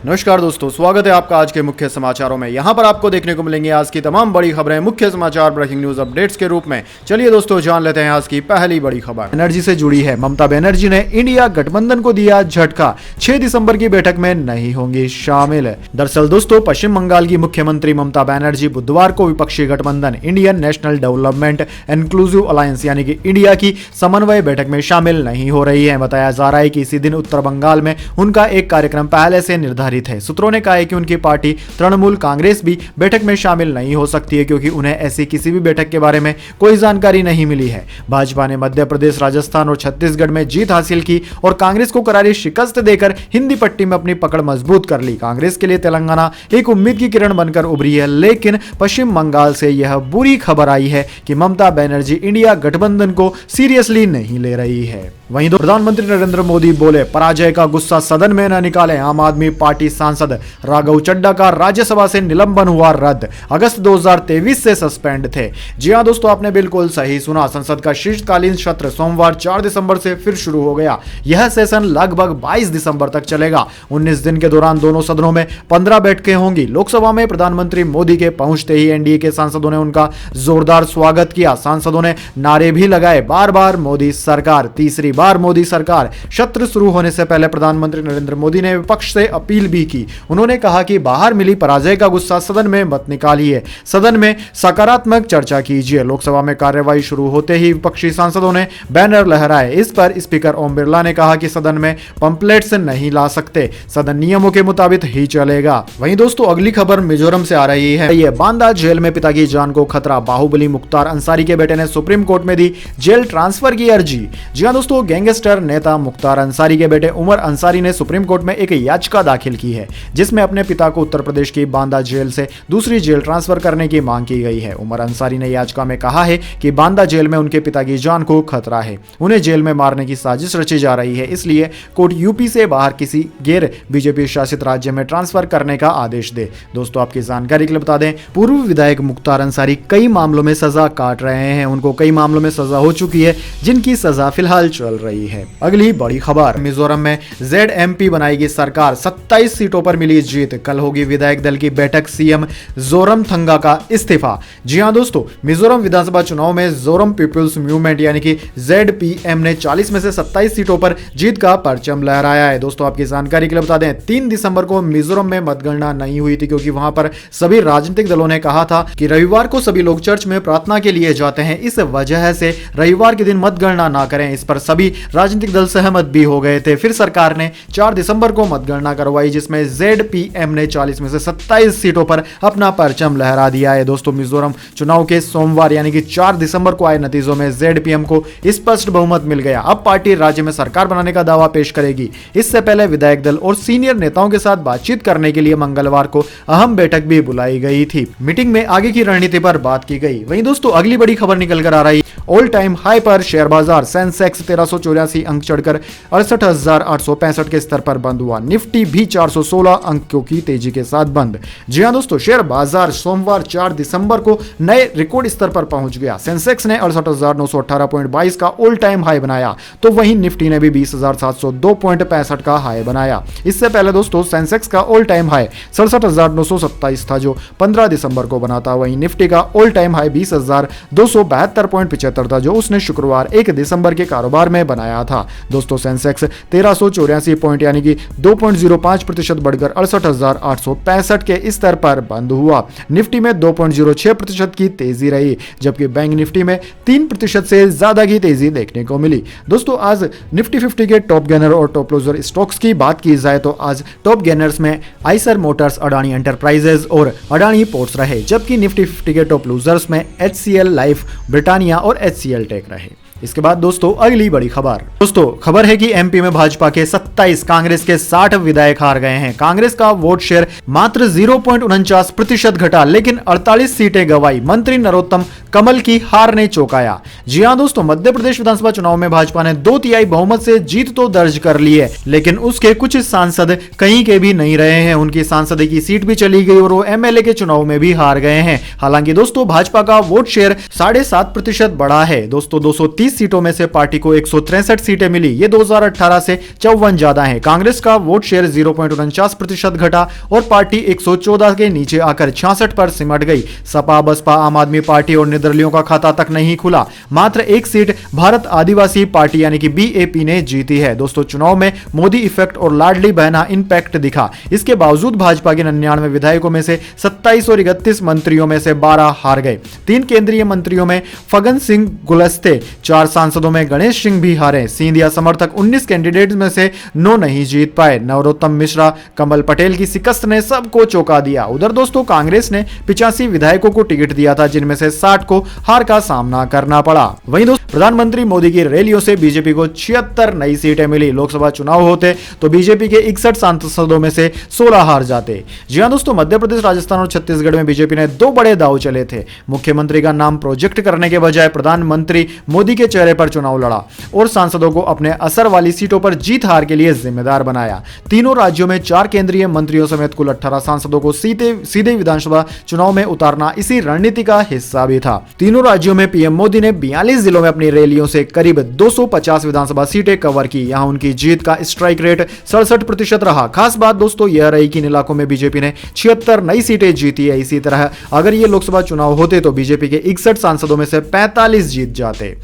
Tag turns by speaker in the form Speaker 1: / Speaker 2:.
Speaker 1: नमस्कार दोस्तों, स्वागत है आपका आज के मुख्य समाचारों में। यहां पर आपको देखने को मिलेंगे आज की तमाम बड़ी खबरें मुख्य समाचार ब्रेकिंग न्यूज अपडेट्स के रूप में। चलिए दोस्तों, जान लेते हैं आज की पहली बड़ी खबर। एनर्जी से जुड़ी है। ममता बनर्जी ने इंडिया गठबंधन को दिया झटका, 6 दिसंबर की बैठक में नहीं होंगी शामिल। दरअसल दोस्तों, पश्चिम बंगाल की मुख्यमंत्री ममता बनर्जी बुधवार को विपक्षी गठबंधन Indian national development inclusive alliance यानी कि इंडिया की समन्वय बैठक में शामिल नहीं हो रही है। बताया जा रहा है कि इसी दिन उत्तर बंगाल में उनका एक कार्यक्रम पहले से निर्धारित है। सूत्रों ने कहा है कि उनकी पार्टी तृणमूल कांग्रेस भी बैठक में शामिल नहीं हो सकती है क्योंकि उन्हें ऐसी किसी भी बैठक के बारे में कोई जानकारी नहीं मिली है। भाजपा ने मध्य प्रदेश, राजस्थान और छत्तीसगढ़ में जीत हासिल की और कांग्रेस को करारी शिकस्त देकर हिंदी पट्टी में अपनी पकड़ मजबूत कर ली। कांग्रेस के लिए तेलंगाना एक उम्मीद की किरण बनकर उभरी है, लेकिन पश्चिम बंगाल से यह बुरी खबर आई है कि ममता बनर्जी इंडिया गठबंधन को सीरियसली नहीं ले रही है। वहीं प्रधानमंत्री नरेंद्र मोदी बोले, पराजय का गुस्सा सदन में न निकालें। आम आदमी पार्टी सांसद राघव चड्ढा का राज्यसभा से निलंबन हुआ रद्द, अगस्त 2023 से सस्पेंड थे। जी हां दोस्तों, आपने बिल्कुल सही सुना। संसद का शीतकालीन सत्र सोमवार 4 दिसंबर से फिर शुरू हो गया। यह सेशन लगभग 22 दिसंबर तक चलेगा। 19 दिन के दौरान दोनों सदनों में 15 बैठकें होंगी। लोकसभा में प्रधानमंत्री मोदी के पहुंचते ही एनडीए के सांसदों ने उनका जोरदार स्वागत किया। सांसदों ने नारे भी लगाए, बार बार मोदी सरकार, तीसरी बार मोदी सरकार। सत्र शुरू होने से पहले प्रधानमंत्री नरेंद्र मोदी ने विपक्ष से अपील भी की। उन्होंने कहा कि बाहर मिली पराजय का गुस्सा सदन में मत निकालिए, सदन में सकारात्मक चर्चा कीजिए। लोकसभा में कार्यवाही शुरू होते ही विपक्षी सांसदों ने बैनर लहराए। इस पर स्पीकर ओम बिरला ने कहा कि सदन में पंपलेट्स नहीं ला सकते, सदन नियमों के मुताबिक ही चलेगा। वहीं दोस्तों, अगली खबर मिजोरम से आ रही है। ये बांदा जेल में पिता की जान को खतरा, बाहुबली मुख्तार अंसारी के बेटे ने सुप्रीम कोर्ट में दी जेल ट्रांसफर की अर्जी। जी हां दोस्तों, गैंगस्टर नेता मुख्तार अंसारी के बेटे उमर अंसारी ने सुप्रीम कोर्ट में एक याचिका दाखिल की है जिसमें अपने पिता को उत्तर प्रदेश की बांदा जेल से दूसरी जेल ट्रांसफर करने की मांग की गई है। उमर अंसारी ने याचिका में कहा है कि बांदा जेल में उनके पिता की जान को खतरा है, उन्हें जेल में मारने की साजिश रची जा रही है, इसलिए कोर्ट यूपी से बाहर किसी गैर बीजेपी शासित राज्य में ट्रांसफर करने का आदेश दे। दोस्तों, आपकी जानकारी के लिए बता दें, पूर्व विधायक मुख्तार अंसारी कई मामलों में सजा काट रहे हैं। उनको कई मामलों में सजा हो चुकी है जिनकी सजा फिलहाल चल रही है। अगली बड़ी खबर, मिजोरम में ZMP बनाएगी सरकार, 27 सीटों पर मिली जीत। कल होगी विधायक दल की बैठक, सीएम जोरमथंगा का इस्तीफा। जी हां दोस्तों, मिजोरम विधानसभा चुनाव में जोरम पीपुल्स मूवमेंट यानी कि ZPM ने 40 में से 27 सीटों पर जीत का परचम लहराया है। दोस्तों, आपकी जानकारी के लिए बता दें, 3 दिसंबर को मिजोरम में मतगणना नहीं हुई थी क्योंकि वहां पर सभी राजनीतिक दलों ने कहा था कि रविवार को सभी लोग चर्च में प्रार्थना के लिए जाते हैं, इस वजह से रविवार के दिन मतगणना ना करें। इस पर सभी राजनीतिक दल सहमत भी हो गए थे। फिर सरकार ने 4 दिसंबर को मतगणना करवाई जिसमें ZPM ने 40 में से 27 सीटों पर अपना परचम लहरा दिया है। दोस्तों, मिजोरम चुनाव के सोमवार यानी कि 4 दिसंबर को आए नतीजों में ZPM को स्पष्ट बहुमत मिल गया। अब पार्टी राज्य में सरकार बनाने का दावा पेश करेगी। इससे पहले विधायक दल और सीनियर नेताओं के साथ बातचीत करने के लिए मंगलवार को अहम बैठक भी बुलाई गई थी। मीटिंग में आगे की रणनीति पर बात की गई। वहीं दोस्तों, अगली बड़ी खबर निकल कर आ रही, ऑल टाइम हाई पर शेयर बाजार, सेंसेक्स 1384 अंक चढ़कर 68,865 के स्तर पर बंद हुआ। निफ्टी भी 416 अंकों की तेजी के साथ बंद। जी हां दोस्तों, शेयर बाजार सोमवार 4 दिसंबर को नए रिकॉर्ड स्तर पर पहुंच गया। सेंसेक्स ने 68,918.22 का ऑल टाइम हाई बनाया, तो वहीं निफ्टी ने भी 20,702.65 का हाई बनाया। इससे पहले दोस्तों, सेंसेक्स का ऑल टाइम हाई 67,927 था जो 15 दिसंबर को बना था। वहीं निफ्टी का ऑल टाइम हाई 20,272.75 था जो उसने शुक्रवार 1 दिसंबर के कारोबार में बनाया था। दोस्तों, सेंसेक्स 1384 पॉइंट यानी कि 2.05% बढ़कर 68,865 के स्तर पर बंद हुआ। निफ्टी में 2.06% की तेजी रही, जबकि बैंक निफ्टी में 3% से ज्यादा की तेजी देखने को मिली। दोस्तों, आज निफ्टी 50 के टॉप गेनर और टॉप लूजर स्टॉक्स की बात की जाए तो आज टॉप गेनर्स में आइसर मोटर्स, अडानी एंटरप्राइजेज और अडानी पोर्ट्स रहे, जबकि निफ्टी 50 के टॉप लूजर्स में HCL लाइफ, ब्रिटानिया और HCL टेक रहे। इसके बाद दोस्तों, अगली बड़ी खबर। दोस्तों, खबर है कि एमपी में भाजपा के 27, कांग्रेस के 60 विधायक हार गए हैं। कांग्रेस का वोट शेयर मात्र 0.49% घटा, लेकिन 48 सीटें गंवाई। मंत्री नरोत्तम कमल की हार ने चौंकाया। जी हां दोस्तों, मध्य प्रदेश विधानसभा चुनाव में भाजपा ने 2/3 बहुमत से जीत तो दर्ज कर ली है, लेकिन उसके कुछ सांसद कहीं के भी नहीं रहे हैं। उनकी सांसद की सीट भी चली गई और वो MLA के चुनाव में भी हार गए हैं। हालांकि दोस्तों, भाजपा का वोट शेयर 7.5% बढ़ा है। दोस्तों, 230 30 सीटों में से पार्टी को 163 सीटें मिली। ये 2018 से 54 ज्यादा है। कांग्रेस का वोट शेयर 0.49% घटा और पार्टी 114 के नीचे आकर 66 पर सिमट गई। सपा, बसपा, आम आदमी पार्टी और निर्दलियों का खाता तक नहीं खुला। मात्र एक सीट भारत आदिवासी पार्टी यानी कि बीएपी ने जीती है। दोस्तों, चुनाव में मोदी इफेक्ट और लाडली बहना इंपैक्ट दिखा। इसके बावजूद भाजपा के 99 विधायकों में से 27 और 31 मंत्रियों में से 12 हार गए। 3 केंद्रीय मंत्रियों में फगन सिंह गुलस्ते, 4 सांसदों में गणेश सिंह भी हारे। सिंधिया समर्थक 19 कैंडिडेट में से 9 नहीं जीत पाए। नरोत्तम मिश्रा, कमल पटेल की शिकस्त ने सबको चौंका दिया। उधर दोस्तों, कांग्रेस ने 85 विधायकों को टिकट दिया था, जिनमें से 60 को हार का सामना करना पड़ा। वहीं दोस्तों, प्रधानमंत्री मोदी की रैलियों से बीजेपी को 76 नई सीटें मिली। लोकसभा चुनाव होते तो बीजेपी के 61 सांसदों में से 16 हार जाते। जी हां दोस्तों, मध्य प्रदेश, राजस्थान और छत्तीसगढ़ में बीजेपी ने 2 बड़े दांव चले थे। मुख्यमंत्री का नाम प्रोजेक्ट करने के बजाय प्रधानमंत्री मोदी के चेहरे पर चुनाव लड़ा और सांसदों को अपने असर वाली सीटों पर जीत हार के लिए जिम्मेदार बनाया। तीनों राज्यों में 4 केंद्रीय मंत्रियों समेत कुल 18 सांसदों को सीधे विधानसभा चुनाव में उतारना इसी रणनीति का हिस्सा भी था। तीनों राज्यों में पीएम मोदी ने 42 जिलों में अपनी रैलियों से करीब 250 विधानसभा सीटें कवर की। यहां उनकी जीत का स्ट्राइक रेट 67% रहा। खास बात दोस्तों यह रही कि इन इलाकों में बीजेपी ने 76 नई सीटें जीती है। इसी तरह अगर ये लोकसभा चुनाव होते तो बीजेपी के 61 सांसदों में से 45 जीत जाते।